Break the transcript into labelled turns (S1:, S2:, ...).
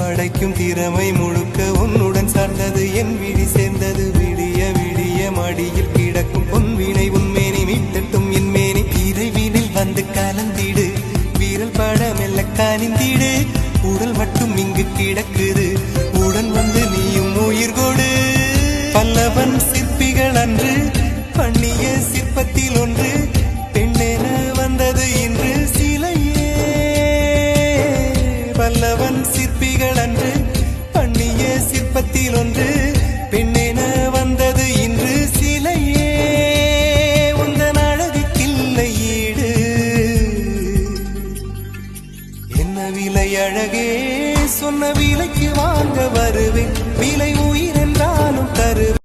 S1: படைக்கும் திறமை முழுக்க உன்னுடன் சார்ந்தது என் விழி சேர்ந்தது விடிய விடிய மடியில் கிடக்கும் பொன்வினை உன்மேனி மீட்டட்டும் என் மேனி இறைவினில் வந்து கலந்திடு வீரல் பட மெல்ல காணிந்திடு உடல் மட்டும் இங்கு கிடக்குது உடன் வந்து நீயும் உயிர் கொடு பல்லவன் சிற்பிகள் அன்று பண்ணிய சிற்பத்தில் ஒன்று பெண்ணென வந்தது இன்று சிலையே பல்லவன் சிற்பிகள் அன்று பண்ணிய சிற்பத்தில் ஒன்று பெண்ணென வந்தது இன்று சிலையே உந்தன் அழகுக்கில்லை ஈடு என்ன விலை அழகே சொன்ன விலைக்கு வாங்க வருவேன் விலை உயிர் என்றாலும் தருவேன்